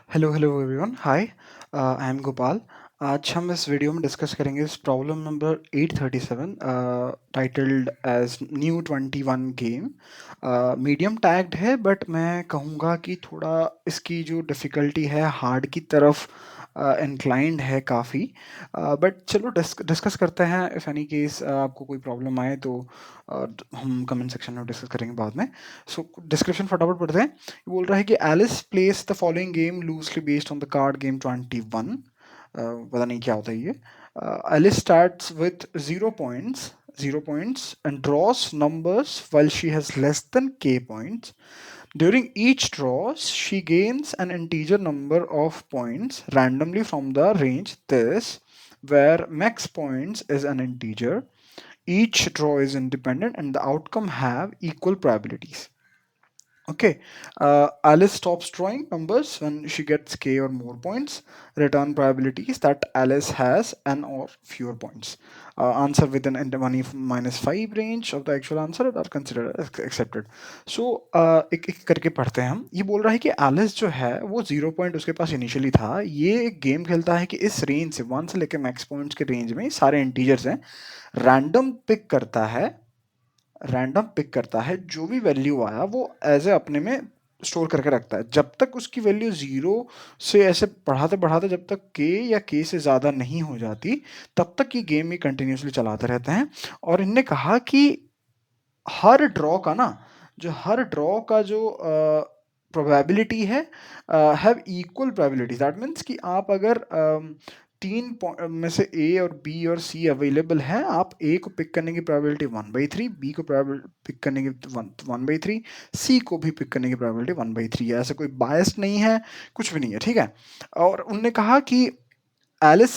Hello everyone hi. I am Gopal. आज हम इस वीडियो में डिस्कस करेंगे इस problem number 837 titled as new 21 game. Medium tagged है बट मैं कहूँगा कि थोड़ा इसकी जो डिफ़िकल्टी है हार्ड की तरफ इंक्लाइंड है काफ़ी। बट चलो डिस्कस करते हैं। इफ़ एनी केस आपको कोई प्रॉब्लम आए तो हम कमेंट सेक्शन में डिस्कस करेंगे बाद में। सो डिस्क्रिप्शन फटाफट पढ़ते हैं। ये बोल रहा है कि Alice plays the following game loosely based on the card game 21। पता नहीं क्या होता है ये। Alice starts with 0 points and draws numbers while she has less than k points. During each draw, she gains an integer number of points randomly from the range this, where max points is an integer. Each draw is independent and the outcome have equal probabilities. Okay, Alice stops drawing numbers when she gets k or more points. Return probabilities that Alice has n or fewer points. Answer within n minus 5 range of the actual answer are considered as accepted. So एक एक करके पढ़ते हैं हम। ये बोल रहा है कि एलिस जो है वो 0 पॉइंट उसके पास इनिशियली था। ये एक गेम खेलता है कि इस रेंज से 1 से लेकर मैक्स पॉइंट्स के रेंज में सारे इंटीजर्स हैं। रैंडम पिक करता है जो भी वैल्यू आया वो एज ए अपने में स्टोर करके रखता है जब तक उसकी वैल्यू जीरो से ऐसे बढ़ाते बढ़ाते जब तक के या के से ज़्यादा नहीं हो जाती तब तक ये गेम ही कंटिन्यूसली चलाते रहते हैं। और इनने कहा कि हर ड्रॉ का जो प्रोबेबिलिटी है have equal probability. That means कि आप अगर तीन में से ए और बी और सी अवेलेबल है, आप ए को पिक करने की प्रोबेबिलिटी 1/3, बी को पिक करने की 1/3, सी को भी पिक करने की प्रोबेबिलिटी 1/3 है। ऐसा कोई बायस नहीं है, कुछ भी नहीं है, ठीक है। और उनने कहा कि Alice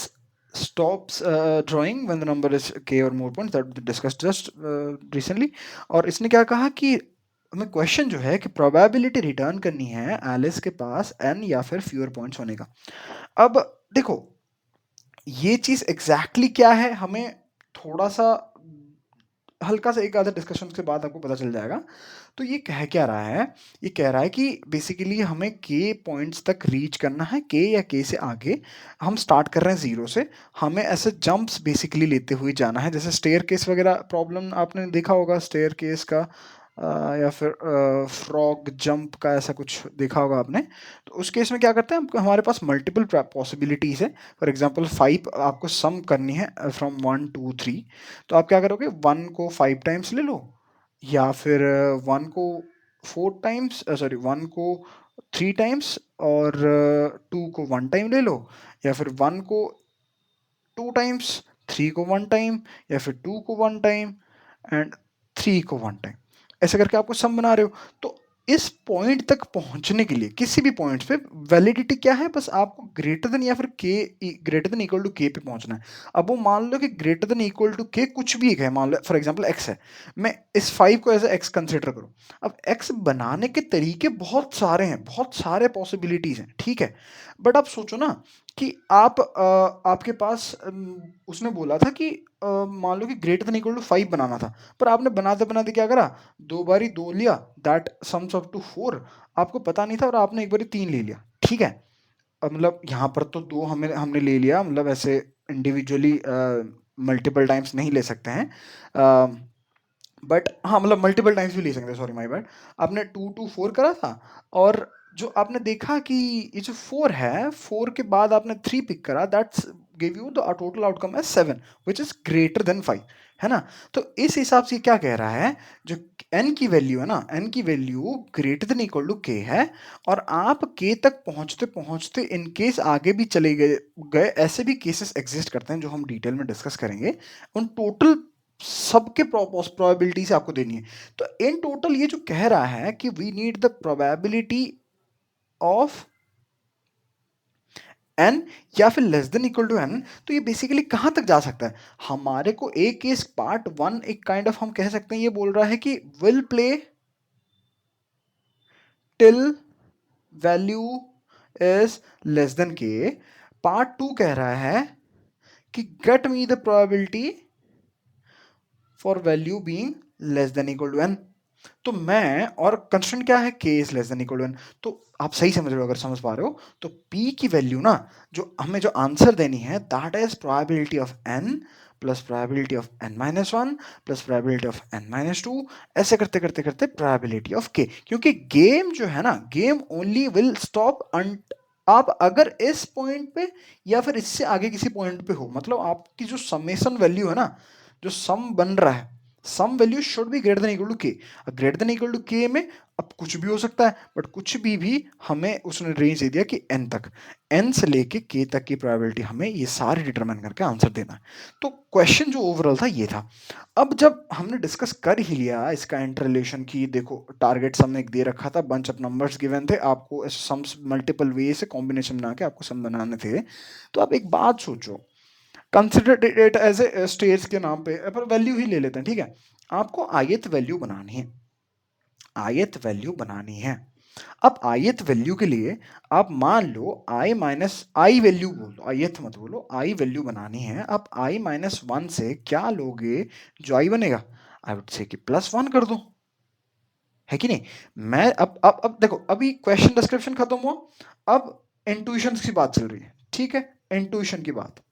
stops drawing when the number is k or more points that we discussed just recently। और इसने क्या कहा कि हमें क्वेश्चन जो है कि प्रोबेबिलिटी रिटर्न करनी है एलिस के पास n या फिर फ्यूअर पॉइंट्स होने का। अब देखो ये चीज एग्जैक्टली क्या है हमें थोड़ा सा हल्का सा एक आधा डिस्कशन के बाद आपको पता चल जाएगा। तो ये कह क्या रहा है, ये कह रहा है कि बेसिकली हमें के पॉइंट्स तक रीच करना है, के या के से आगे हम स्टार्ट कर रहे हैं जीरो से। हमें ऐसे जंप्स बेसिकली लेते हुए जाना है, जैसे स्टेयर केस वगैरह प्रॉब्लम आपने देखा होगा स्टेयर केस का, या फिर फ्रॉग जंप का ऐसा कुछ देखा होगा आपने। तो उस केस में क्या करते हैं, हमारे पास मल्टीपल पॉसिबिलिटीज़ है। फॉर एग्जांपल 5 आपको सम करनी है फ्रॉम 1 2 3। तो आप क्या करोगे, 1 को 5 टाइम्स ले लो, या फिर 1 को 4 टाइम्स, सॉरी 1 को 3 टाइम्स, और 2 को 1 टाइम ले लो, या फिर 1 को 2 टाइम्स, 3 को 1 टाइम, या फिर 2 को 1 टाइम एंड 3 को 1 टाइम। ऐसे करके आपको सम बना रहे हो। तो इस पॉइंट तक पहुंचने के लिए किसी भी पॉइंट पे वैलिडिटी क्या है, बस आपको ग्रेटर देन या फिर के ग्रेटर देन इक्वल टू के पे पहुंचना है। अब वो मान लो कि ग्रेटर देन इक्वल टू के कुछ भी एक है, मान लो फॉर एग्जांपल एक्स है, मैं इस 5 को एज एक्स कंसिडर करूं। अब एक्स बनाने के तरीके बहुत सारे हैं, बहुत सारे पॉसिबिलिटीज हैं, ठीक है। बट आप सोचो ना कि आपके पास उसने बोला था कि मान लो कि ग्रेटर देन इक्वल टू 5 बनाना था, पर आपने बनाते बनाते क्या करा, 2 बारी 2 लिया, दैट सम्स अप टू 4। आपको पता नहीं था और आपने एक बारी 3 ले लिया, ठीक है। मतलब यहाँ पर तो 2 हमें हमने ले लिया, मतलब ऐसे इंडिविजुअली मल्टीपल टाइम्स नहीं ले सकते हैं, बट हाँ मतलब मल्टीपल टाइम्स भी ले सकते हैं, सॉरी माय बैड। आपने 2 2 4 करा था, और जो आपने देखा कि ये जो 4 है, 4 के बाद आपने 3 पिक करा, that's give you the total outcome as 7 which is greater than 5, है ना। तो इस हिसाब से क्या कह रहा है, जो n की वैल्यू है ना, n की value greater than equal to k है, और आप k तक पहुंचते पहुंचते इन केस आगे भी चले गए ऐसे भी केसेस एग्जिस्ट करते हैं जो हम डिटेल में डिस्कस करेंगे। उन टोटल सबके प्रोबेबिलिटी से आपको देनी है। तो इन टोटल ये जो कह रहा है कि we need the probability of n या फिर less than equal to n। तो ये बेसिकली कहां तक जा सकता है, हमारे को एक केस पार्ट 1 एक काइंड ऑफ हम कह सकते हैं, ये बोल रहा है कि will play till value is less than k। Part 2 कह रहा है कि get me the probability for value being less than equal to n। तो मैं और कंस्ट्रेंट क्या है, k is less than equal to n। तो आप सही समझ रहे हो, अगर समझ पा रहे हो तो p की वैल्यू ना, जो हमें जो आंसर देनी है, that is probability of n plus probability of n minus one plus probability of n minus two, ऐसे करते करते करते प्रोबेबिलिटी ऑफ k। क्योंकि गेम जो है ना, गेम ओनली विल स्टॉप आप अगर इस पॉइंट पे या फिर इससे आगे किसी पॉइंट पे हो, मतलब आपकी जो समेशन वैल्यू है ना, जो सम बन रहा है, sum value should be greater than equal to K. Greater than equal to K में अब कुछ भी हो सकता है, बट कुछ भी हमें उसने रेंज दे दिया कि n तक, n से लेके k तक की प्रोबेबिलिटी हमें ये सारी डिटरमाइन करके आंसर देना है। तो क्वेश्चन जो ओवरऑल था ये था। अब जब हमने डिस्कस कर ही लिया इसका इंटर रिलेशन की, देखो टारगेट सम एक दे रखा था, बंच ऑफ नंबर्स गिवन थे, आपको सम्स मल्टीपल वे से कॉम्बिनेशन बना के आपको सम बनाने थे। तो आप एक बात सोचो, consider it as a stage के नाम पे पर वैल्यू ही ले लेते हैं, ठीक है। आपको आयत वैल्यू बनानी है, आयत वैल्यू बनानी है। अब आयत वैल्यू के लिए आप मान लो i माइनस आई वैल्यू बोल दो, आयत मत बोलो, आई वैल्यू बनानी है। आप i माइनस वन से क्या लोगे, जो आई बनेगा, आई वुड से कि प्लस वन कर दो, है कि नहीं। मैं अब देखो, अभी क्वेश्चन डिस्क्रिप्शन खत्म हुआ, अब इंट्यूशन की बात चल रही है, ठीक है, इंट्यूशन की बात,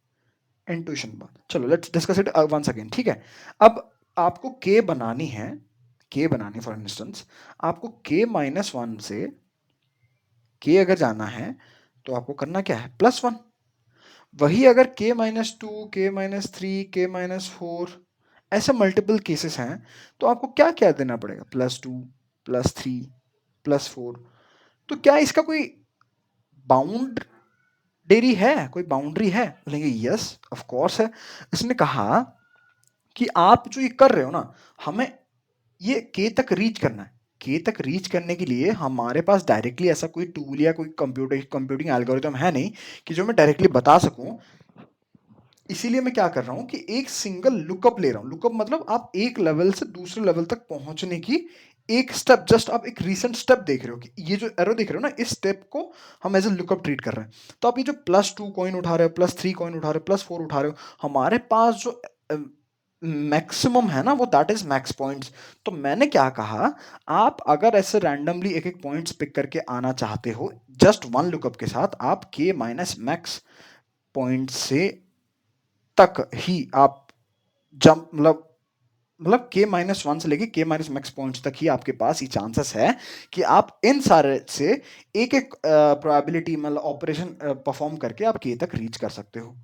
इंट्यूशन बात, चलो let's discuss it once again, ठीक है। अब आपको k बनानी है, k बनानी फॉर इंस्टेंस, आपको k माइनस वन से k अगर जाना है तो आपको करना क्या है, प्लस वन। वही अगर k माइनस टू, के माइनस थ्री, के माइनस फोर, ऐसे मल्टीपल केसेस हैं, तो आपको क्या क्या देना पड़ेगा, plus two, plus three, plus four. तो क्या इसका कोई बाउंड डेरी है, कोई बाउंड्री है, बोलेंगे यस ऑफ कोर्स है। इसने कहा कि आप जो ये कर रहे हो ना, हमें ये के तक रीच करना है, के तक रीच करने के लिए हमारे पास डायरेक्टली ऐसा कोई टूल या कोई कंप्यूटिंग एल्गोरिथम है नहीं कि जो मैं डायरेक्टली बता सकूं। इसीलिए मैं क्या कर रहा हूं कि एक सिंगल लुकअप ले रहा हूं। लुकअप मतलब आप एक लेवल से दूसरे लेवल तक पहुंचने की एक स्टेप, जस्ट आप एक रीसेंट स्टेप देख रहे हो कि ये जो एरो देख रहे हो ना, इस स्टेप को हम एज ए लुकअप ट्रीट कर रहे हैं। तो आप ये जो प्लस टू कॉइन उठा रहे हो, प्लस थ्री कॉइन उठा रहे हो, प्लस फोर उठा रहे हो, हमारे पास जो मैक्सिमम है ना, वो दैट इज मैक्स पॉइंट्स। तो मैंने क्या कहा, आप अगर ऐसे रैंडमली एक एक पॉइंट्स पिक करके आना चाहते हो, जस्ट वन लुकअप के साथ आप के माइनस मैक्स पॉइंट से तक ही आप जंप, मतलब के माइनस वन से लेके के माइनस मैक्स पॉइंट्स तक ही आपके पास ये चांसेस है कि आप इन सारे से एक एक प्रोबेबिलिटी मतलब ऑपरेशन परफॉर्म करके आप के तक रीच कर सकते हो।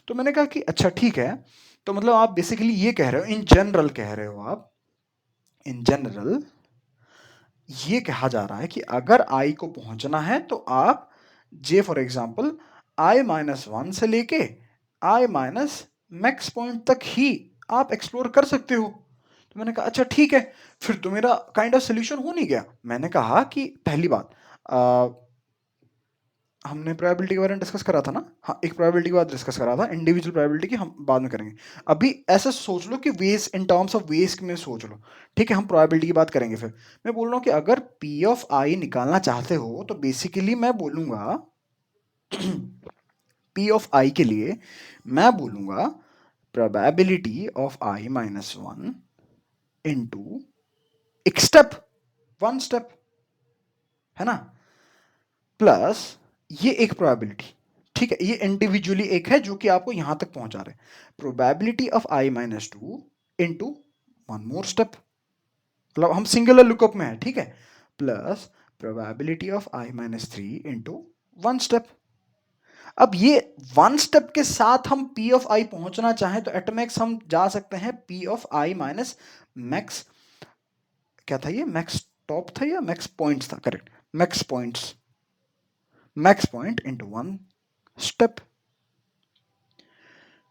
तो मैंने कहा कि अच्छा ठीक है, तो मतलब आप बेसिकली ये कह रहे हो, इन जनरल कह रहे हो आप, इन जनरल ये कहा जा रहा है कि अगर आई को पहुंचना है तो आप J for example I minus one से लेके आई माइनस मैक्स पॉइंट तक ही आप एक्सप्लोर कर सकते हो। तो मैंने कहा अच्छा ठीक है, फिर तो मेरा काइंड ऑफ सोल्यूशन हो नहीं गया। मैंने कहा कि पहली बात, हमने प्रोबेबिलिटी के बारे में डिस्कस करा था ना, हाँ एक प्रोबेबिलिटी के बाद डिस्कस करा था, इंडिविजुअल प्रोबेबिलिटी की हम बाद में करेंगे। अभी ऐसा सोच लो कि ways, in terms of ways में सोच लो, ठीक है, हम प्रोबेबिलिटी की बात करेंगे। फिर मैं बोल रहा हूँ कि अगर पी ऑफ आई निकालना चाहते हो तो बेसिकली मैं बोलूंगा पी ऑफ आई के लिए मैं बोलूंगा probability of I minus one into एक स्टेप, वन स्टेप, है ना, प्लस ये एक प्रोबेबिलिटी, ठीक है, ये इंडिविजुअली एक है जो कि आपको यहां तक पहुंचा रहे, probability of I minus two into one more step, मतलब हम सिंगुलर लुकअप में है, ठीक है, plus probability of I minus three into one step. अब ये वन स्टेप के साथ हम पी ऑफ आई पहुंचना चाहें तो एटमैक्स हम जा सकते हैं P of I minus max, क्या था ये, मैक्स टॉप था या मैक्स पॉइंट्स था, correct, max points, max point into one step.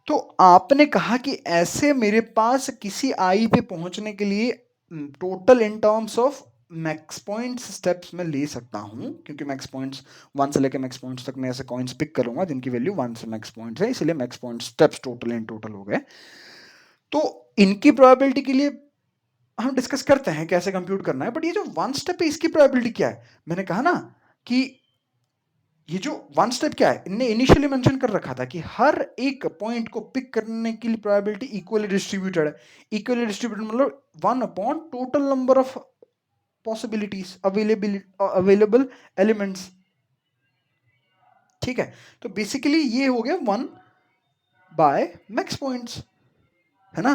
तो आपने कहा कि ऐसे मेरे पास किसी आई पे पहुंचने के लिए total in terms of max points steps में ले सकता हूं, क्योंकि मैक्स पॉइंट्स वन से लेकर मैक्स पॉइंट्स तक मैं ऐसे कॉइन्स पिक करूंगा जिनकी वैल्यू वन से मैक्स पॉइंट्स है, इसलिए max point steps total in total हो गए। तो इनकी प्रोबेबिलिटी के लिए हम डिस्कस करते हैं कैसे कंप्यूट करना है, बट ये जो वन स्टेप है इसकी प्रोबेबिलिटी क्या है। मैंने कहा ना कि ये जो वन स्टेप क्या है, इनने इनिशियली मेंशन कर रखा था कि हर एक पॉइंट को पिक करने की प्रोबेबिलिटी इक्वली डिस्ट्रीब्यूटेड है। इक्वली डिस्ट्रीब्यूटेड मतलब one upon total number of possibilities, available elements. ठीक है, तो बेसिकली ये हो गया 1 बाय मैक्स पॉइंट्स, है ना।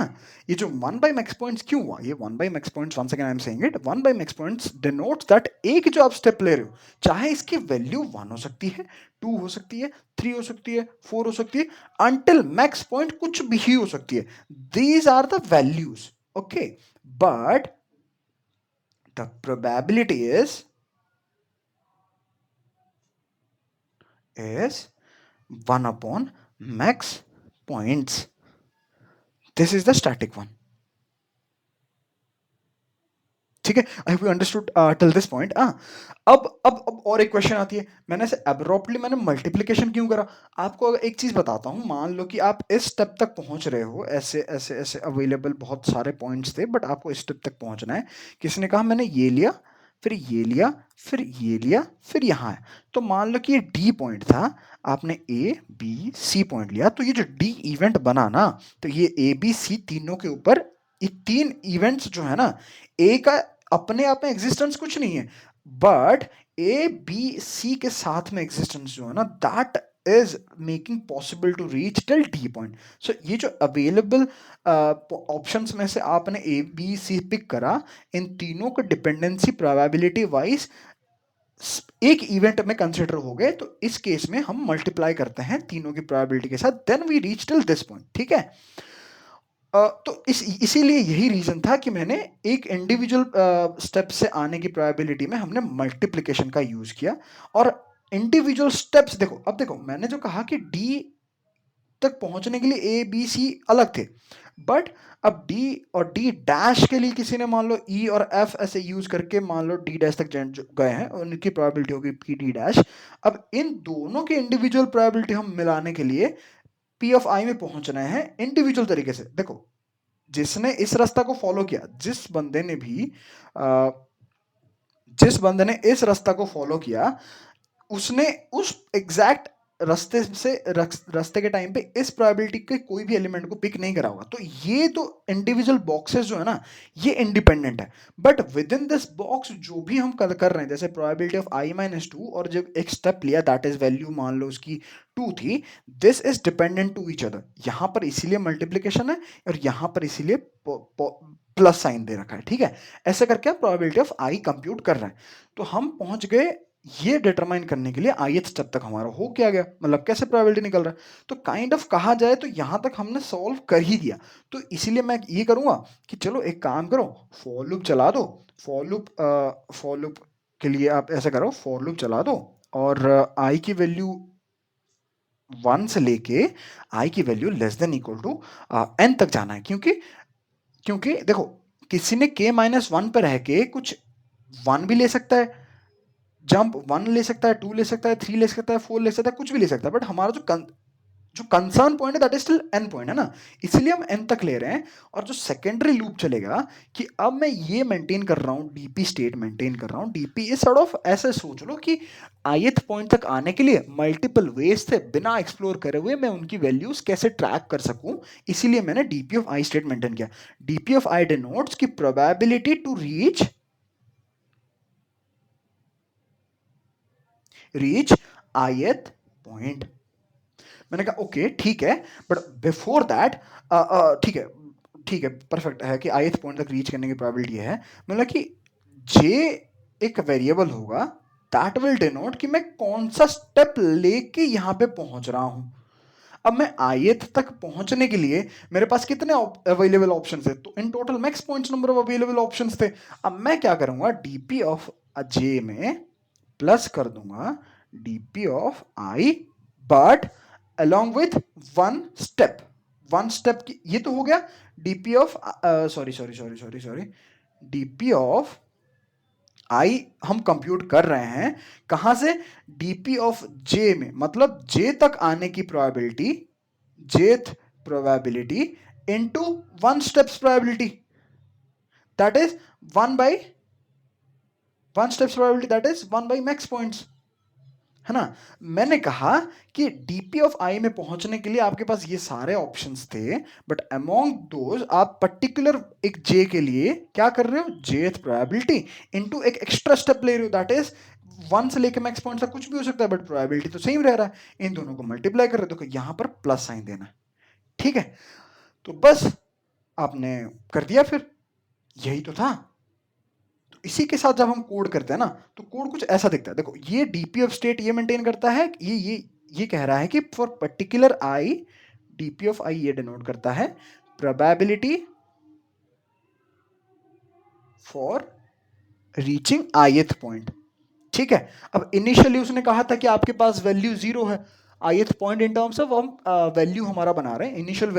ये जो 1 बाय मैक्स पॉइंट्स क्यों हुआ, ये 1 by max points, once again I am saying it, 1 by max points denotes that एक जो आप स्टेप ले रहे हो, चाहे इसकी वैल्यू 1 हो सकती है, 2 हो सकती है, 3 हो सकती है, 4 हो सकती है, अंटिल मैक्स पॉइंट कुछ भी हो सकती है। These are the values, okay, but the probability is 1 upon max points. This is the static one. ठीक है, I hope you understood till this point. अब और एक क्वेश्चन आती है, मैंने ऐसे अब्रप्टली मैंने मल्टीप्लिकेशन क्यों करा। आपको अगर एक चीज बताता हूं, मान लो कि आप इस स्टेप तक पहुंच रहे हो, ऐसे ऐसे ऐसे अवेलेबल बहुत सारे पॉइंट्स थे, बट आपको इस स्टेप तक पहुंचना है। किसने कहा मैंने ये लिया, फिर ये लिया, फिर ये लिया, फिर यहाँ है। तो मान लो कि ये डी पॉइंट था, आपने ए बी सी पॉइंट लिया, तो ये जो डी इवेंट बना ना, तो ये ए बी सी तीनों के ऊपर, ये तीन इवेंट्स जो है ना, ए का अपने आप में एग्जिस्टेंस कुछ नहीं है, बट ए बी सी के साथ में एग्जिस्टेंस जो है ना, that is making possible to reach till the point. So ये जो अवेलेबल ऑप्शंस में से आपने ए बी सी पिक करा, इन तीनों का डिपेंडेंसी प्रोबेबिलिटी वाइज एक इवेंट में कंसिडर हो गए, तो इस केस में हम मल्टीप्लाई करते हैं तीनों की प्रोबेबिलिटी के साथ, then we reach till this point. ठीक है, तो इसीलिए यही रीजन था कि मैंने एक इंडिविजुअल स्टेप से आने की प्रोबेबिलिटी में हमने मल्टीप्लिकेशन का यूज किया। और इंडिविजुअल स्टेप्स देखो, अब देखो मैंने जो कहा कि डी तक पहुंचने के लिए ए बी सी अलग थे, बट अब डी और डी डैश के लिए किसी ने मान लो ई और एफ ऐसे यूज करके मान लो डी डैश तक गए हैं, उनकी प्रोबेबिलिटी होगी पी डी डैश। अब इन दोनों की इंडिविजुअल प्रोबेबिलिटी हम मिलाने के लिए पी ऑफ आई में पहुंचना है इंडिविजुअल तरीके से। देखो, जिसने इस रास्ता को फॉलो किया, जिस बंदे ने इस रास्ता को फॉलो किया, उसने उस एग्जैक्ट रास्ते के टाइम पे इस प्रोबेबिलिटी के कोई भी एलिमेंट को पिक नहीं करा होगा। तो ये तो इंडिविजुअल बॉक्सेस जो है ना, ये इंडिपेंडेंट है, but with in this box जो भी हम कर रहे हैं, जैसे probability of I minus two, और जब एक स्टेप लिया दैट इज वैल्यू मान लो उसकी 2 थी, this is dependent to each other. यहां पर इसीलिए मल्टीप्लीकेशन है और यहां पर इसीलिए प्लस साइन दे रखा है। ठीक है, ऐसे करके आप प्रोबेबिलिटी ऑफ आई कंप्यूट कर रहे हैं। तो हम पहुंच गए ये डिटरमाइन करने के लिए ith स्टेप तक हमारा हो क्या गया, मतलब कैसे प्रोबेबिलिटी निकल रहा है। तो काइंड ऑफ कहा जाए तो यहां तक हमने सॉल्व कर ही दिया। तो इसीलिए मैं ये करूंगा कि चलो एक काम करो, फॉर लूप चला दो। फॉर लूप के लिए आप ऐसा करो, फॉर लूप चला दो और आई की वैल्यू 1 से लेके आई की value less than equal to n तक जाना है। क्योंकि क्योंकि देखो, किसी ने k माइनस 1 पर रह के कुछ 1 भी ले सकता है, जंप 1 ले सकता है, 2 ले सकता है, 3 ले सकता है, 4 ले सकता है, कुछ भी ले सकता है, बट हमारा जो कंसर्न पॉइंट है that is still an point, है ना। इसलिए हम एन तक ले रहे हैं। और जो सेकेंडरी लूप चलेगा कि अब मैं ये मेंटेन कर रहा हूं, डीपी स्टेट मेंटेन कर रहा हूं। डीपी इज सॉर्ट ऑफ ऐसे सोच लो कि ith पॉइंट तक आने के लिए मल्टीपल वेज थे, बिना एक्सप्लोर करे हुए मैं उनकी वैल्यूज कैसे ट्रैक कर सकूं, इसीलिए मैंने DP of I state maintain किया। डीपी ऑफ आई डिनोट्स की probability to reach ith point. मैंने कहा ओके ठीक है, बट बिफोर दैट ठीक है, ठीक है, परफेक्ट है कि ith पॉइंट तक रीच करने की प्रोबेबिलिटी है। मतलब कि जे एक वेरिएबल होगा दैट विल डिनोट कि मैं कौन सा स्टेप लेके यहां पे पहुंच रहा हूं। अब मैं ith तक पहुंचने के लिए मेरे पास कितने अवेलेबल ऑप्शंस है, तो इन total max points number of available options थे। अब मैं क्या करूंगा, डीपी ऑफ जे में प्लस कर दूंगा DP of i, but along with one step की, ये तो हो गया DP of, sorry DP of i हम कंप्यूट कर रहे हैं कहां से, डीपी ऑफ जे में, मतलब जे तक आने की प्रोबेबिलिटी, जेथ probability into one steps probability, that is one by one steps probability, that is 1 by max points. है ना? मैंने कहा कि डीपी ऑफ आई में पहुंचने के लिए आपके पास ये सारे ऑप्शंस थे, बट अमॉन्ग दोज आप पर्टिकुलर एक जे के लिए क्या कर रहे हो, जेथ प्रोबेबिलिटी इनटू एक एक्स्ट्रा स्टेप ले रहे हो, दैट इज 1 से लेकर मैक्स पॉइंट तक कुछ भी हो सकता है, बट प्रोबेबिलिटी तो सेम रह रहा है। इन दोनों को मल्टीप्लाई कर रहे हो तो यहां पर प्लस साइन देना है, ठीक है? तो बस आपने कर दिया, फिर यही तो था। तो इसी के साथ जब हम कोड करते हैं ना, तो कोड कुछ ऐसा दिखता है। देखो ये डीपी ऑफ स्टेट ये मेंटेन करता है, ये कह रहा है कि for particular i, DP of i ये डिनोट करता है probability for reaching ith point, ठीक है? अब इनिशियली उसने कहा था कि आपके पास वैल्यू 0 है, ith point in terms of हम वैल्यू हमारा बना रहे हैं, इनिशियल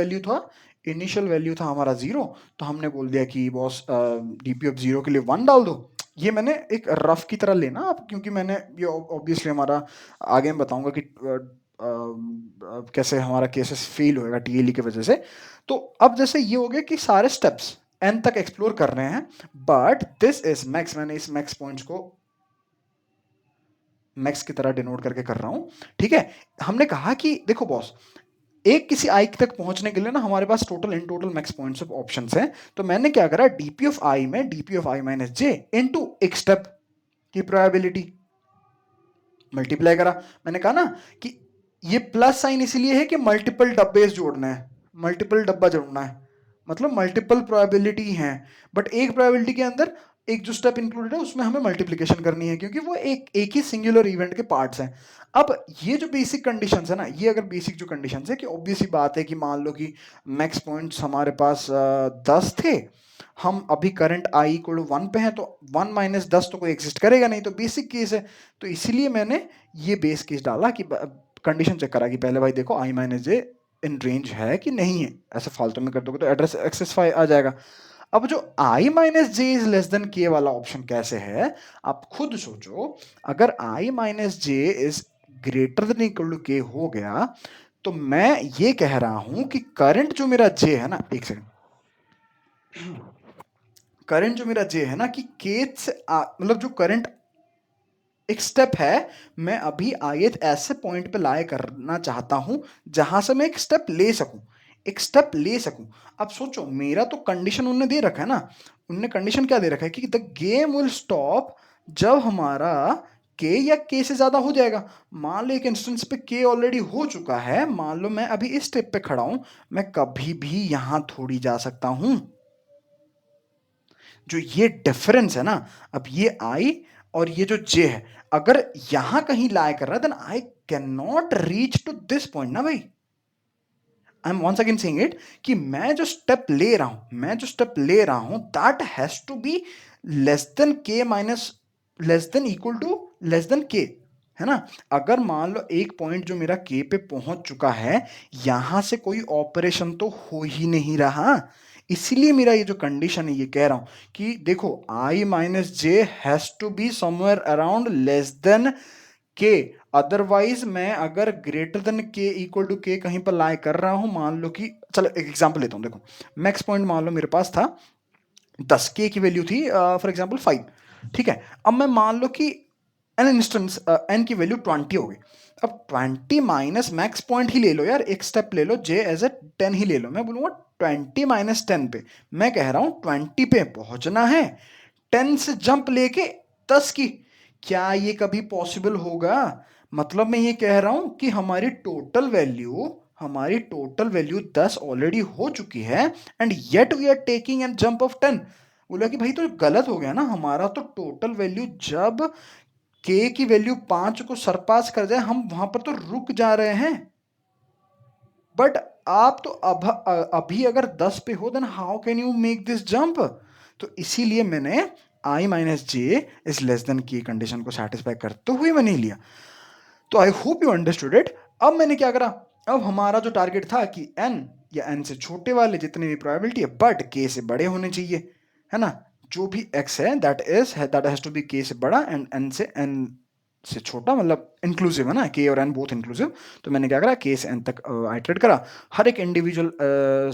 वैल्यू था हमारा 0, तो हमने बोल दिया कि बॉस डीपी ऑफ 0 के लिए 1 डाल दो। ये मैंने एक रफ की तरह लेना आप, क्योंकि मैंने ये ऑब्वियसली हमारा आगे मैं बताऊंगा कि कैसे हमारा केसेस फेल होएगा टीएलई की वजह से। तो अब जैसे ये हो गया कि सारे स्टेप्स एन तक एक्सप्लोर कर रहे हैं, बट दिस इज मैक्स, मैंने इस मैक्स पॉइंट्स को मैक्स की तरह डिनोट करके कर रहा हूं, ठीक है? हमने कहा कि देखो बॉस, एक किसी आई तक पहुंचने के लिए ना हमारे पास total in total max points of options हैं। तो मैंने क्या करा, डीपी ऑफ आई में DP of I minus j into एक स्टेप की प्रोबेबिलिटी मल्टीप्लाई करा। मैंने कहा ना कि ये प्लस साइन इसलिए है कि मल्टीपल डब्बे जोड़ना है, मल्टीपल डब्बा जोड़ना है, मतलब मल्टीपल प्रोबेबिलिटी हैं, बट एक प्रोबेबिलिटी के अंदर एक जो स्टेप इंक्लूडेड है उसमें हमें मल्टीप्लिकेशन करनी है, क्योंकि वो एक ही सिंगुलर इवेंट के पार्ट्स हैं। अब ये जो बेसिक कंडीशंस है ना, ये अगर बेसिक जो कंडीशंस है कि ऑब्वियस ही बात है कि मान लो कि मैक्स पॉइंट्स हमारे पास 10 थे, हम अभी करंट आई इक्वल टू 1 पे हैं, तो 1 माइनस 10 तो कोई एग्जिस्ट करेगा नहीं, तो बेसिक केस है। तो इसलिए मैंने ये बेस केस डाला कि कंडीशन चेक करा कि पहले भाई देखो i minus J in range है कि नहीं है, ऐसे फालतू में कर दोगे तो एड्रेस एक्सेसफाई आ जाएगा। अब जो i minus j is less than k वाला ऑप्शन कैसे है, आप खुद सोचो। अगर i minus j is greater than equal to k हो गया, तो मैं ये कह रहा हूं कि करंट जो मेरा जे है ना, एक सेकंड, करंट जो मेरा जे है ना कि केथ से मतलब जो करंट एक स्टेप है, मैं अभी आयत ऐसे पॉइंट पे लाए करना चाहता हूं जहां से मैं एक स्टेप ले सकूं, एक स्टेप ले सकूं। अब सोचो, मेरा तो कंडीशन उन्होंने दे रखा है ना, उन्होंने कंडीशन क्या दे रखा है कि द गेम विल स्टॉप जब हमारा के या के से ज्यादा हो जाएगा। मान लो एक इंस्टेंस पे के ऑलरेडी हो चुका है, मान लो मैं अभी इस स्टेप पे खड़ा हूं, मैं कभी भी यहां थोड़ी जा सकता हूं। जो ये डिफरेंस है ना, अब ये आई और ये जो जे है, अगर यहां कहीं लाई कर रहा है, then I can not reach to this point ना भाई। I am once again saying it कि मैं जो स्टेप ले रहा हूं, that has to be less than K minus, less than equal to less than K, है ना? अगर मान लो एक पॉइंट जो मेरा के पे पहुंच चुका है, यहां से कोई ऑपरेशन तो हो ही नहीं रहा, इसीलिए मेरा ये जो कंडीशन है ये कह रहा हूं कि देखो i minus J has to be somewhere around less than k. Otherwise मैं अगर greater than k equal to k कहीं पर लाई कर रहा हूं, मान लो कि, चलो एक एग्जांपल लेता हूं, देखो मैक्स पॉइंट मान लो मेरे पास था 10, के की वैल्यू थी फॉर एग्जांपल 5, ठीक है? अब मैं मान लो कि एन इंस्टेंस एन की वैल्यू 20 हो गई। अब 20 माइनस मैक्स पॉइंट ही ले लो यार, एक स्टेप ले लो, जे एज ए 10 ही ले लो, मैं बोलूंगा 20 माइनस 10 पे, मैं कह रहा हूं 20 पे पहुंचना है, 10 से जंप लेके 10 की। क्या ये कभी पॉसिबल होगा? मतलब मैं ये कह रहा हूं कि हमारी टोटल वैल्यू 10 ऑलरेडी हो चुकी है, and yet we are taking an jump of 10। बोला कि भाई तो गलत हो गया ना, हमारा तो टोटल वैल्यू जब के की वैल्यू 5 को सरपास कर जाए, हम वहां पर तो रुक जा रहे हैं, बट आप तो अभी अगर 10 पे हो, then how can you make this jump? तो इसीलिए मैंने i minus j is less than की कंडीशन को सेटिस्फाई करते हुए मैंने लिया। तो I hope you understood it. अब मैंने क्या करा, अब हमारा जो टारगेट था कि एन या एन से छोटे वाले जितने भी प्रोबेबिलिटी है बट के से बड़े होने चाहिए, है ना? जो भी एक्स है दैट हैज टू बी के से बड़ा एंड एन से छोटा, मतलब इंक्लूसिव है ना, के और एन बोथ इंक्लूसिव। तो मैंने क्या करा, के से एन तक आइटरेट करा, हर एक इंडिविजुअल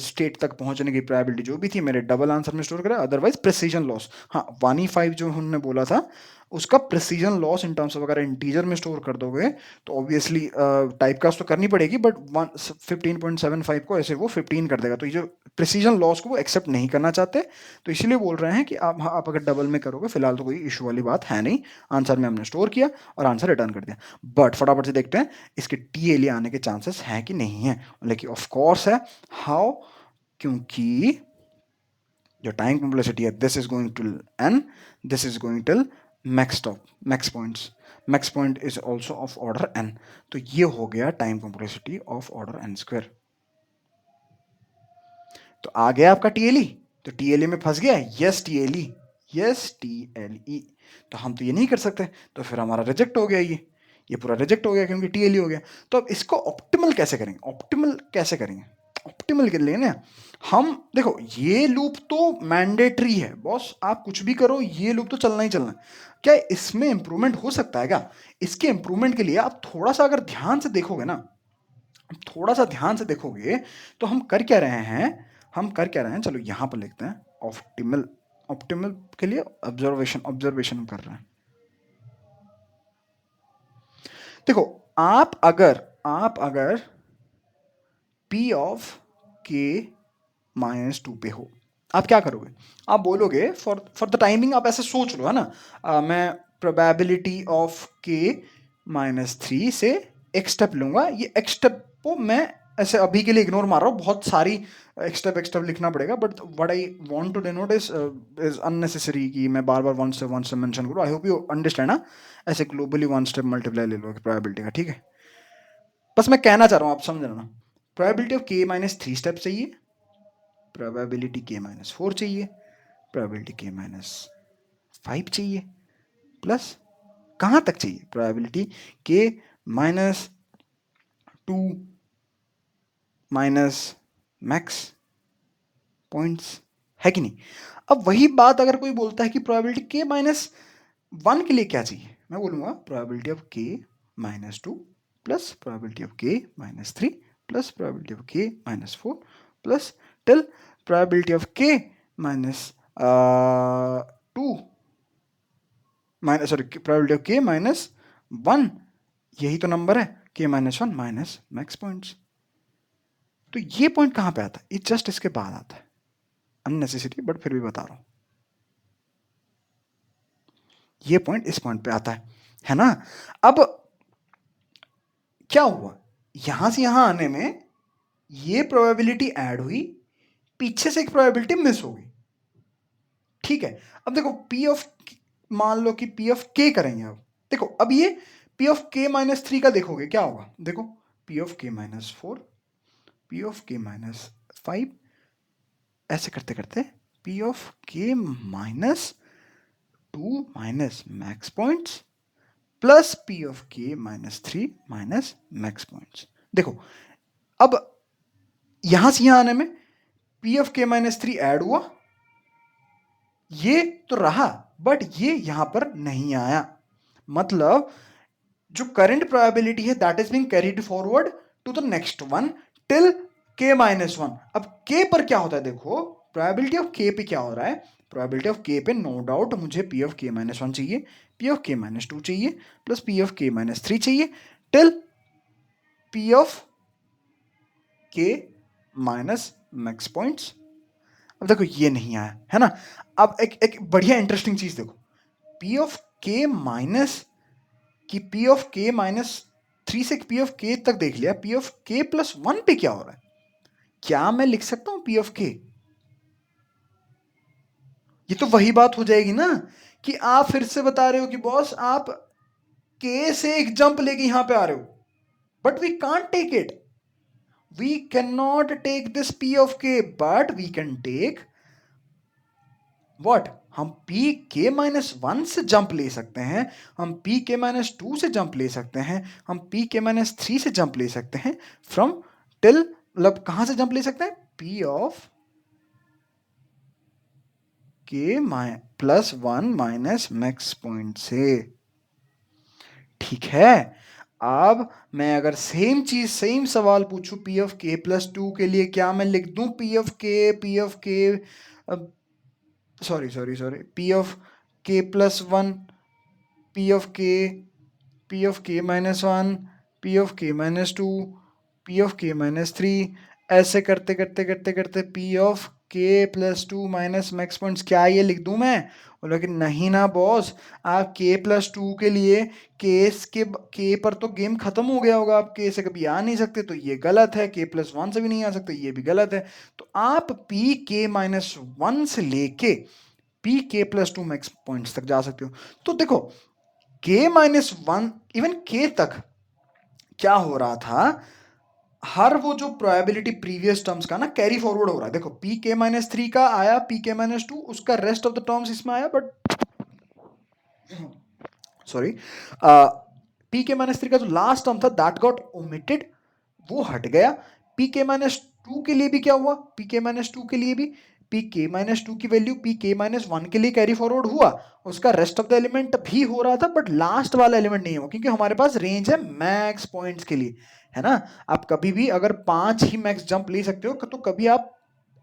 स्टेट तक पहुंचने की प्रोबेबिलिटी जो भी थी मेरे डबल आंसर में स्टोर करा, अदरवाइज प्रेसिजन लॉस। हाँ 1E5 जो उन्होंने बोला था, उसका precision loss in terms of अगर इंटीजर में स्टोर कर दोगे तो ऑब्वियसली टाइप कास्ट तो करनी पड़ेगी, बट 15.75 को ऐसे वो 15 कर देगा। तो ये जो प्रिसीजन लॉस को वो एक्सेप्ट नहीं करना चाहते, तो इसलिए बोल रहे हैं कि आप अगर डबल में करोगे, फिलहाल तो कोई इशू वाली बात है नहीं, आंसर में हमने स्टोर किया और आंसर रिटर्न कर दिया। बट फटाफट से देखते हैं इसके टीएलई आने के चांसेस हैं कि नहीं है। लेकिन ऑफ कोर्स है। हाउ? क्योंकि जो टाइम कॉम्प्लेक्सिटी है, this is going to n, this is going till max top, max points, max point is also of order n। तो ये हो गया time complexity of order n square. तो आ गया आपका टीएलई। तो टीएलई में फंस गया, यस टीएलई, यस टीएलई। तो हम तो ये नहीं कर सकते, तो फिर हमारा रिजेक्ट हो गया, ये पूरा रिजेक्ट हो गया क्योंकि टीएलई हो गया। तो अब इसको ऑप्टिमल कैसे करेंगे? ऑप्टिमल कैसे करेंगे? ऑप्टिमल के लिए ना हम देखो, ये लूप तो मैंडेटरी है बॉस, आप कुछ भी करो ये लूप तो चलना ही चलना है। क्या इसमें इंप्रूवमेंट हो सकता है क्या? इसके इंप्रूवमेंट के लिए आप थोड़ा सा अगर ध्यान से देखोगे ना, थोड़ा सा ध्यान से देखोगे तो हम कर क्या रहे हैं, हम कर क्या रहे हैं, चलो यहां पर लिखते हैं ऑप्टिमल। ऑप्टिमल के लिए ऑब्जर्वेशन कर रहे हैं। देखो, आप अगर पी ऑफ के -2 पे हो, आप क्या करोगे? आप बोलोगे फॉर द टाइमिंग, आप ऐसे सोच लो, है ना, मैं प्रोबेबिलिटी ऑफ के -3 से एक स्टेप लूंगा। ये एक स्टेप को मैं ऐसे अभी के लिए इग्नोर मार रहा हूँ, बहुत सारी एक स्टेप लिखना पड़ेगा, but what I want to denote is unnecessary कि मैं बार बार वन से मेंशन करूँ। आई होप यू अंडरस्टैंड ना, ऐसे ग्लोबली वन स्टेप मल्टीप्लाई ले लो प्रोबेबिलिटी का, ठीक है? बस मैं कहना चाह रहा हूँ, आप समझ रहे हो ना। प्रोबेबिलिटी ऑफ के -3 स्टेप चाहिए, प्रोबेबिलिटी के -4 चाहिए, प्रोबेबिलिटी के -5 चाहिए, प्लस कहाँ तक चाहिए? प्रोबेबिलिटी के -2 माइनस मैक्स पॉइंट्स, है कि नहीं? अब वही बात अगर कोई बोलता है कि प्रोबेबिलिटी के -1 के लिए क्या चाहिए, मैं बोलूँगा प्रोबेबिलिटी ऑफ के -2 प्लस प्रोबेबिलिटी ऑफ के -3 प्लस प्रोबेबिलिटी ऑफ के -4 प्लस टिल प्रोबेबिलिटी ऑफ के -2 सॉरी प्रोबेबिलिटी ऑफ के -1, यही तो नंबर है, के -1 माइनस मैक्स पॉइंट्स। तो ये पॉइंट कहाँ पे आता है? ये जस्ट इसके बाद आता है, अननेसेसरी बट फिर भी बता रहा हूं। ये पॉइंट इस पॉइंट पे आता है ना? अब क्या हुआ, यहां से यहां आने में ये प्रोबेबिलिटी ऐड हुई, पीछे से एक प्रोबेबिलिटी मिस हो गई, ठीक है? अब देखो पी ऑफ, मान लो कि पी ऑफ के करेंगे। अब देखो, अब ये पी ऑफ के -3 का देखोगे क्या होगा, देखो पी ऑफ के -4, पी ऑफ के -5, ऐसे करते करते पी ऑफ के -2 minus max points plus P of के -3 माइनस मैक्स पॉइंट्स। देखो, अब यहां से यहां आने में पी ऑफ के -3 ऐड हुआ, ये तो रहा, बट ये यहां पर नहीं आया। मतलब जो करंट प्रोबेबिलिटी है that is being carried forward to the next one till K -1। अब के पर क्या होता है, देखो प्रोबेबिलिटी ऑफ के पे क्या हो रहा है, प्रोबेबिलिटी ऑफ के पे नो डाउट मुझे पी ऑफ के -1 चाहिए, पी ऑफ के -2 चाहिए, प्लस पी ऑफ के -3 चाहिए, टिल पी ऑफ के माइनस मैक्स पॉइंट्स। अब देखो ये नहीं आया, है ना? अब एक बढ़िया इंटरेस्टिंग चीज देखो, पी ऑफ के माइनस कि पी ऑफ के -3 से पी ऑफ के तक देख लिया, पी ऑफ के +1 पे क्या हो रहा है? क्या मैं लिख सकता हूं पी ऑफ के? ये तो वही बात हो जाएगी ना कि आप फिर से बता रहे हो कि बॉस आप के से एक जंप लेके यहां पे आ रहे हो, but we can't take it, we can not take this P of K, but we can take what, हम पी के -1 से जंप ले सकते हैं, हम पी के -2 से जंप ले सकते हैं, हम पी के -3 से जंप ले सकते हैं, फ्रॉम टिल, मतलब कहां से जंप ले सकते हैं? पी ऑफ के +1 माइनस मैक्स पॉइंट से, ठीक है? अब मैं अगर सेम चीज, सेम सवाल पूछूं पी ऑफ के +2 के लिए, क्या मैं लिख दूं पी ऑफ के सॉरी पी ऑफ के +1 P of k, P of k minus 1, P of k minus 2, P of k minus 3, ऐसे करते करते करते करते P of k plus 2 minus max points. क्या ये लिख दूं मैं? बोला कि नहीं ना बॉस, आप k प्लस 2 के लिए केस के k पर तो गेम खत्म हो गया होगा, आप k से कभी आ नहीं सकते, तो ये गलत है। k प्लस 1 से भी नहीं आ सकते, ये भी गलत है। तो आप p k माइनस 1 से लेके p k plus 2 max points तक जा सकते हो। तो देखो k माइनस 1 इवन k तक क्या हो रहा था, हर वो जो प्रोबेबिलिटी प्रीवियस टर्म्स का ना कैरी फॉरवर्ड हो रहा है। देखो पी के माइनस 3 का आया, पी के माइनस 2, उसका रेस्ट ऑफ द टर्म्स इसमें आया, बट सॉरी, पी के माइनस 3 का जो लास्ट टर्म था दैट गॉट ओमिटेड, वो हट गया। पी के माइनस 2 के लिए भी क्या हुआ, पी के माइनस 2 के लिए भी पी के माइनस 2 की वैल्यू पी के माइनस 1 के लिए कैरी फॉरवर्ड हुआ, उसका रेस्ट ऑफ द एलिमेंट भी हो रहा था, बट लास्ट वाला एलिमेंट नहीं हुआ, क्योंकि हमारे पास रेंज है मैक्स पॉइंट्स के लिए, है ना। आप कभी भी अगर 5 ही मैक्स जंप ले सकते हो, तो कभी आप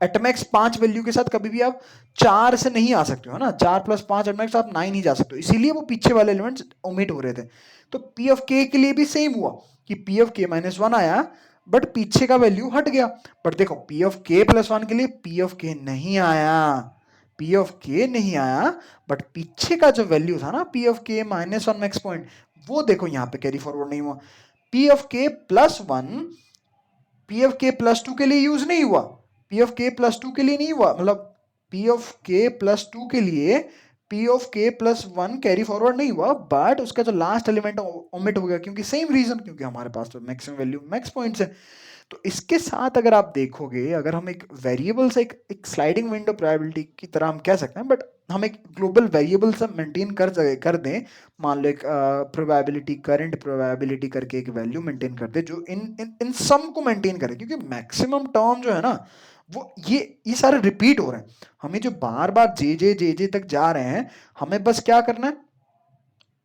एटमैक्स 5 वैल्यू के साथ कभी भी आप 4 से नहीं आ सकते हो ना, 4 प्लस 5 एटमैक्स आप 9 ही जा सकते हो, इसीलिए वो पीछे वाले एलिमेंट्स ओमिट हो रहे थे। तो पी ऑफ के लिए भी सेम हुआ कि पी ऑफ के माइनस 1 आया, बट पीछे का वैल्यू हट गया। बट देखो पी ऑफ के प्लस 1 के लिए पी ऑफ के नहीं आया, पी ऑफ के नहीं आया, बट पीछे का जो वैल्यू था ना पी ऑफ के माइनस 1 मैक्स पॉइंट, वो देखो यहाँ पे कैरी फॉरवर्ड नहीं हुआ। पी ऑफ के प्लस 1 पी ऑफ के प्लस 2 के लिए यूज नहीं हुआ, पी ऑफ के प्लस 2 के लिए नहीं हुआ, मतलब पी ऑफ के प्लस 2 के लिए पी ऑफ के प्लस 1 कैरी फॉरवर्ड नहीं हुआ, बट उसका जो लास्ट एलिमेंट ओमिट हो गया, क्योंकि सेम रीजन, क्योंकि हमारे पास तो मैक्सिमम वैल्यू मैक्स पॉइंट्स है। तो इसके साथ अगर आप देखोगे, अगर हम एक वेरिएबल से एक स्लाइडिंग विंडो प्रोबेबिलिटी की तरह हम कह सकते हैं, बट हम एक ग्लोबल वेरिएबल से मेंटेन कर दें, मान लो एक प्रोबेबिलिटी, करंट प्रोबेबिलिटी करके एक वैल्यू मेंटेन कर दे जो इन इन इन सम को मेंटेन करे, क्योंकि मैक्सिमम टर्म जो है ना वो ये सारे रिपीट हो रहे हैं, हमें जो बार बार जे जे तक जा रहे हैं, हमें बस क्या करना है,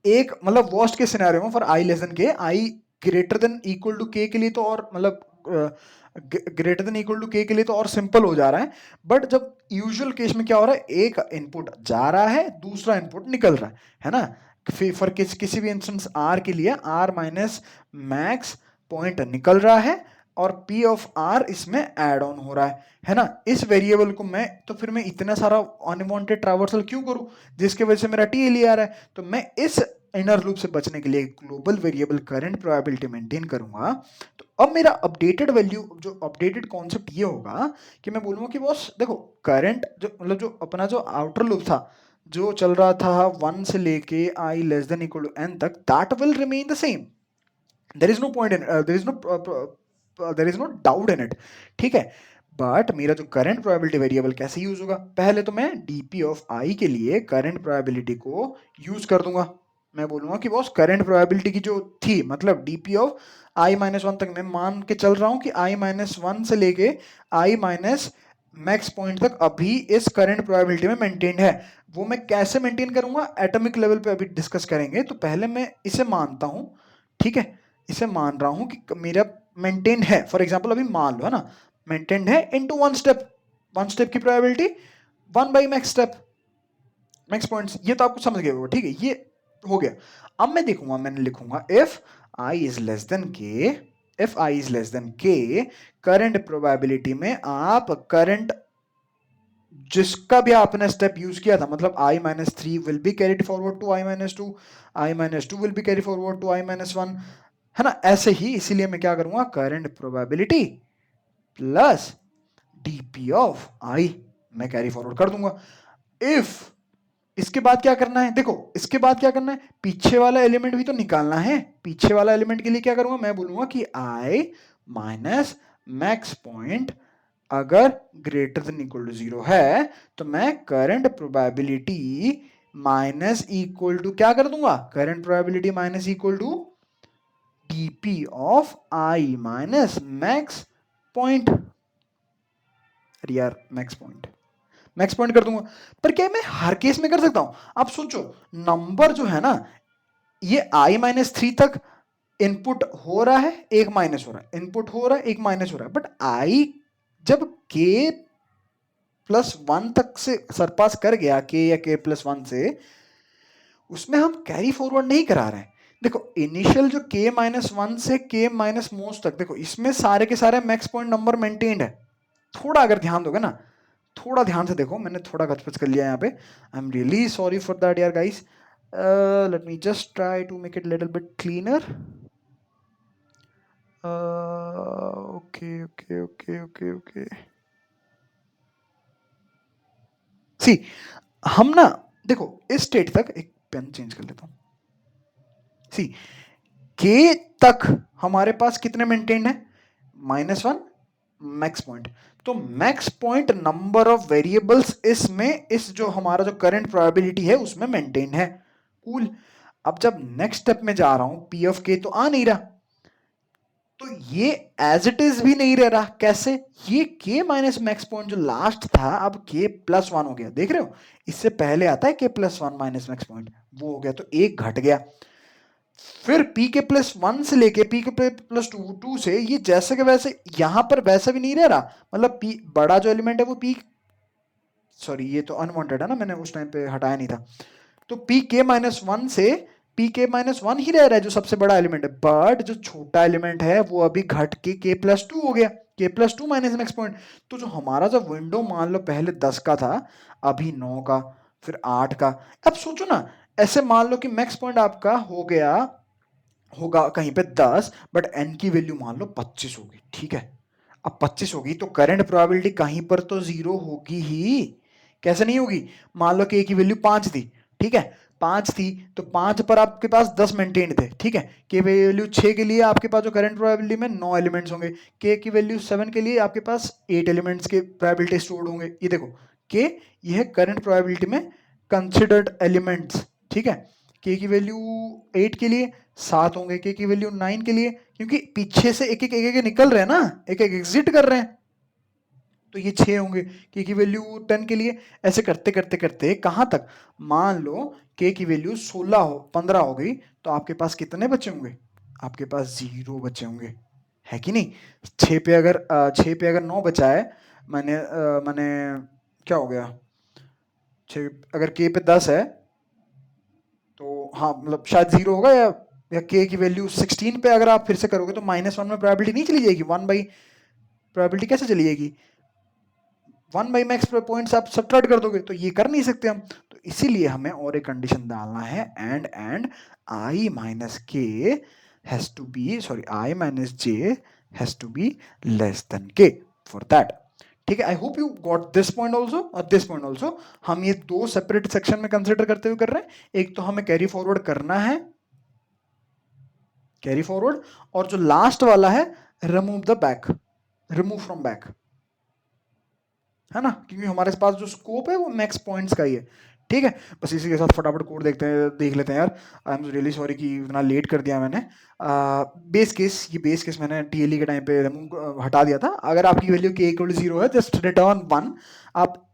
एक मतलब वर्स्ट के सिनेरियो में फॉर आई लेस देन के, आई ग्रेटर देन इक्वल टू के लिए तो और मतलब ग्रेटर देन इक्वल टू के लिए तो और सिंपल हो जा रहा है, बट जब यूजुअल केस में क्या हो रहा है, एक इनपुट जा रहा है, दूसरा इनपुट निकल रहा है ना। फॉर किसी भी इंस्टेंस आर के लिए आर माइनस मैक्स पॉइंट निकल रहा है, और पी ऑफ आर इसमें ऐड ऑन हो रहा है ना। इस वेरिएबल को मैं तो फिर मैं इतना सारा अनवांटेड ट्रैवर्सल क्यों करूं, जिसकी वजह से मेरा टी एल आ रहा है। तो मैं इस इनर लूप से बचने के लिए global variable current probability maintain करूंगा। तो अब मेरा अपडेटेड वैल्यू, जो अपडेटेड कॉन्सेप्ट ये होगा कि मैं बोलूंगा कि बॉस देखो करंट जो मतलब जो अपना जो आउटर लूप था, जो चल रहा था 1 से लेके i less than equal to n तक, that will remain the same, there is no point in there is no doubt in it, ठीक है। बट मेरा जो करंट प्रोबेबिलिटी वेरिएबल कैसे यूज होगा, पहले तो मैं डीपी ऑफ आई के लिए करंट प्रोबेबिलिटी को यूज कर दूंगा। मैं बोलूंगा कि बॉस करंट प्रोबेबिलिटी की जो थी, मतलब डीपी ऑफ आई माइनस 1 तक मैं मान के चल रहा हूं कि आई माइनस 1 से लेके आई माइनस मैक्स पॉइंट तक अभी इस करंट प्रोबेबिलिटी में मेंटेन्ड है। वो मैं कैसे मेंटेन करूंगा एटॉमिक लेवल पे अभी डिस्कस करेंगे। तो पहले मैं इसे मानता हूं, ठीक है, इसे मान रहा हूं कि मेरा मेंटेन है, फॉर एग्जांपल अभी मान लो है ना, मेंटेन है इनटू वन स्टेप की probability 1 by max step max points, ये तो आपको समझ गए होगा, ठीक है, ये हो गया। अब मैं देखूंगा, मैंने लिखूंगा if i is less than k, if i is less than k, current probability में आप करंट जिसका भी आपने स्टेप यूज किया था, मतलब i minus 3 will be carried forward to i minus 2, i minus 2 will be carry forward to i minus 1, है ना, ऐसे ही। इसीलिए मैं क्या करूंगा, current probability plus DP of i मैं कैरी फॉरवर्ड कर दूंगा। इफ इसके बाद क्या करना है, देखो इसके बाद क्या करना है, पीछे वाला एलिमेंट भी तो निकालना है। पीछे वाला एलिमेंट के लिए क्या करूंगा, मैं बोलूंगा कि आई माइनस मैक्स पॉइंट अगर ग्रेटर देन इक्वल टू 0 है, तो मैं current probability minus equal to क्या कर दूंगा, current probability minus equal to DP of I minus max point, अरे यार मैक्स पॉइंट कर दूंगा। पर क्या मैं हर केस में कर सकता हूं? आप सोचो, नंबर जो है ना, ये आई माइनस 3 तक इनपुट हो रहा है, एक माइनस हो रहा है, इनपुट हो रहा है, एक माइनस हो रहा है, बट आई जब के प्लस 1 तक से सरपास कर गया, के या के प्लस 1 से, उसमें हम कैरी फॉरवर्ड नहीं करा रहे हैं। देखो इनिशियल जो k-1 से k माइनस मोस्ट तक, देखो इसमें सारे के सारे मैक्स पॉइंट नंबर मेंटेन्ड है। थोड़ा अगर ध्यान दोगे ना, थोड़ा ध्यान से देखो, मैंने थोड़ा गचपच कर लिया यहाँ पे, I am really sorry for that यार guys. Let me just try to make it little bit cleaner. Okay okay okay okay okay, see हम ना, देखो इस स्टेट तक, एक पेन चेंज कर लेता हूं। सी के तक हमारे पास कितने मेंटेन्ड है, -1 मैक्स पॉइंट। तो max point number of variables इसमें, इस जो हमारा जो करंट प्रोबेबिलिटी है उसमें मेंटेन है। कूल। अब जब नेक्स्ट स्टेप में जा रहा हूं, पी ऑफ के तो आ नहीं रहा, तो ये एज इट इज भी नहीं रह रहा। कैसे, ये के माइनस मैक्स पॉइंट जो लास्ट था अब के प्लस वन हो गया, देख रहे हो, इससे पहले आता है के plus one minus max point, वो हो गया, तो एक घट गया। फिर पी के प्लस वन से लेके पी के प्लस टू, टू से ये जैसे के वैसे यहां पर वैसा भी नहीं रह रहा, मतलब पी बड़ा जो एलिमेंट है वो पी, सॉरी ये तो अनवांटेड है ना, मैंने उस टाइम पे हटाया नहीं था। तो पी के माइनस वन से पी के माइनस वन ही रह रहा है जो सबसे बड़ा एलिमेंट है, बट जो छोटा एलिमेंट है वो अभी घट के प्लस टू हो गया, के plus two minus max point. तो जो हमारा जो विंडो मान लो पहले 10 का था, अभी 9 का, फिर 8 का। अब सोचो ना, ऐसे मान लो कि मैक्स पॉइंट आपका हो गया होगा कहीं पे 10, बट एन की वैल्यू मान लो 25 होगी, ठीक है। अब 25 होगी तो करंट प्रोबेबिलिटी कहीं पर तो जीरो होगी ही, कैसे नहीं होगी। मान लो कि ए की वैल्यू 5 थी, ठीक है, 5 थी, तो 5 पर आपके पास 10 मेंटेन थे, ठीक है। के वैल्यू 6 के लिए आपके पास जो करंट प्रोबेबिलिटी में 9 एलिमेंट्स होंगे, के की वैल्यू 7 के लिए आपके पास 8 एलिमेंट्स के प्रोबेबिलिटी स्टोर्ड होंगे। ये देखो के, ये करंट प्रोबेबिलिटी में कंसिडर्ड एलिमेंट्स, ठीक है। के की वैल्यू 8 के लिए 7 होंगे, के की वैल्यू 9 के लिए, क्योंकि पीछे से एक एक निकल रहे हैं ना, एक एक एग्जिट कर रहे हैं, तो ये 6 होंगे। के की वैल्यू 10 के लिए, ऐसे करते करते करते कहां तक, मान लो के की वैल्यू 15 हो गई, तो आपके पास कितने बचे होंगे, आपके पास 0 बचे होंगे, है कि नहीं। 6 पे अगर 9 बचा है, मैंने क्या हो गया, 6 अगर के पे 10 है, तो हाँ मतलब शायद 0 होगा, या के की वैल्यू 16 पे अगर आप फिर से करोगे तो -1 में प्रोबेबिलिटी नहीं चली जाएगी, 1 बाई प्रोबेबिलिटी कैसे चली जाएगी, 1 बाई मैक्स पॉइंट्स आप सब्ट्रैक्ट कर दोगे, तो ये कर नहीं सकते हम। तो इसीलिए हमें और एक कंडीशन डालना है, and I minus K has to be, sorry I minus J has to be less than K for that. ठीक है, I hope you got this point also और दिस पॉइंट ऑल्सो। हम ये दो सेपरेट सेक्शन में consider करते हुए कर रहे हैं, एक तो हमें कैरी फॉरवर्ड करना है, कैरी फॉरवर्ड, और जो लास्ट वाला है remove the back, remove from back, है ना, क्योंकि हमारे पास जो स्कोप है वो मैक्स पॉइंट्स का ही है। ठीक है, बस इसी के साथ फटाफट कोड देखते हैं, देख लेते हैं यार। आई एम रियली सॉरी कि इतना लेट कर दिया मैंने। बेस केस, ये बेस केस मैंने टीएलई के टाइम पे हटा दिया था। अगर आपकी वैल्यू के इक्वल टू 0 है, जस्ट रिटर्न 1। आप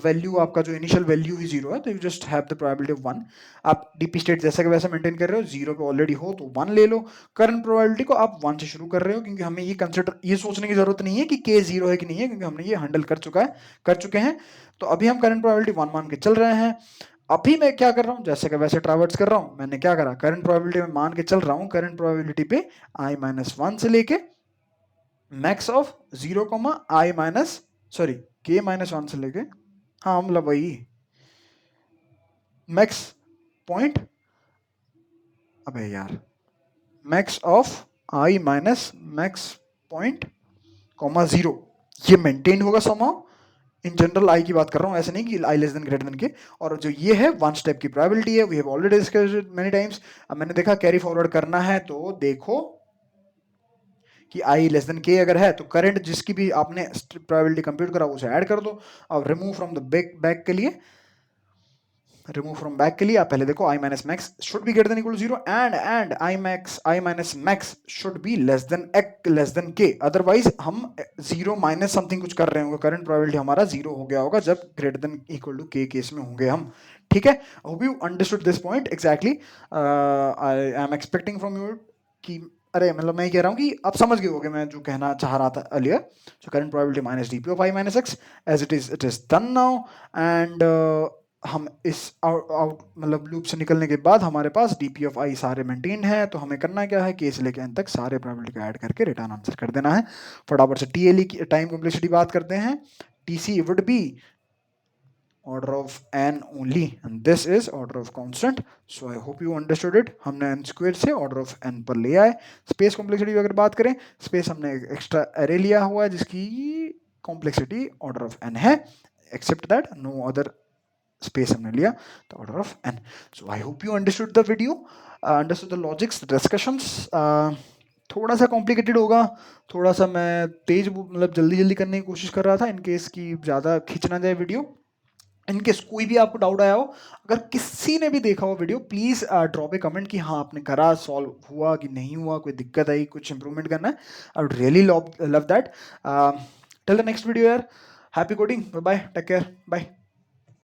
वैल्यू, आपका जो इनिशियल वैल्यू ही 0 है, तो you just have the probability of 1। आप डीपी स्टेट जैसा कि वैसा मेंटेन कर रहे हो, 0 पे ऑलरेडी हो तो 1 ले लो। करंट प्रोबेबिलिटी को आप 1 से शुरू कर रहे हो, क्योंकि हमें ये कंसिडर, ये सोचने की जरूरत नहीं है कि के 0 है कि नहीं है, क्योंकि हमने ये हैंडल कर चुके हैं। तो अभी हम करंट प्रोबेबिलिटी 1 मान के चल रहे हैं। अभी मैं क्या कर रहा हूँ, जैसे कि वैसे ट्रावर्स कर रहा हूँ। मैंने क्या करा, करंट प्रोबेबिलिटी में मान के चल रहा हूँ, करंट प्रोबेबिलिटी पे i-1 से लेके max of 0, I minus, sorry k-1 से लेके, हाँ मतलब वही मैक्स पॉइंट, अबे यार, max of i minus max point, 0, ये मेंटेन होगा समहाउ। इन जनरल आई की बात कर रहा हूँ, ऐसे नहीं कि आई लेस देन ग्रेटर देन के। और जो ये है 1 स्टेप की प्रोबेबिलिटी है, we have already discussed many times. अब मैंने देखा कैरी फॉरवर्ड करना है, तो देखो कि आई लेस देन के अगर है, तो करंट जिसकी भी आपने प्रोबेबिलिटी कंप्यूट करा उसे ऐड कर दो। अब रिमूव फ्रॉम द बैक के लिए, रिमूव फ्रॉम बैक के लिए आप पहले देखो, i minus max should be greater than equal to 0, and I minus max should be less than k. Otherwise हम 0 माइनस समथिंग कुछ कर रहे होंगे, करंट प्रोबेबिलिटी हमारा 0 हो गया होगा जब ग्रेटर देन इक्वल टू के केस में होंगे हम। ठीक है, hope you understood this point exactly. I am expecting from you कि, अरे मतलब मैं कह रहा हूँ कि आप समझ गए होगे मैं जो कहना चाह रहा था earlier. So current probability minus DP of I minus X, as it is done now. And हम इस आउट मतलब लूप से निकलने के बाद हमारे पास डी पी ऑफ आई सारे मेंटेन्ड हैं, तो हमें करना क्या है, के से लेकर एन तक सारे प्रोबेबिलिटी को ऐड करके रिटर्न आंसर कर देना है। फटाफट से टीएलई की टाइम कॉम्प्लेक्सिटी बात करते हैं। TC would be order of n only and this is order of constant. So I hope you understood it. हमने n square से order of n पर ले आए। स्पेस कॉम्प्लेक्सिटी की अगर बात करें, स्पेस हमने एक्स्ट्रा एरे लिया हुआ है जिसकी कॉम्प्लेक्सिटी ऑर्डर ऑफ n है, except that no other space हमने लिया तो order of n. So I hope you understood the video, understood the logics, discussions. थोड़ा सा कॉम्प्लिकेटेड होगा, थोड़ा सा मैं तेज मतलब जल्दी जल्दी करने की कोशिश कर रहा था इन केस की ज़्यादा खींच ना जाए वीडियो. इनकेस कोई भी आपको डाउट आया हो, अगर किसी ने भी देखा हो video, please drop A comment कि हाँ आपने करा, सॉल्व हुआ कि नहीं हुआ, कोई दिक्कत आई, कुछ इंप्रूवमेंट करना है. I would really love that. Till the next video यार, happy coding, bye bye, take care, bye.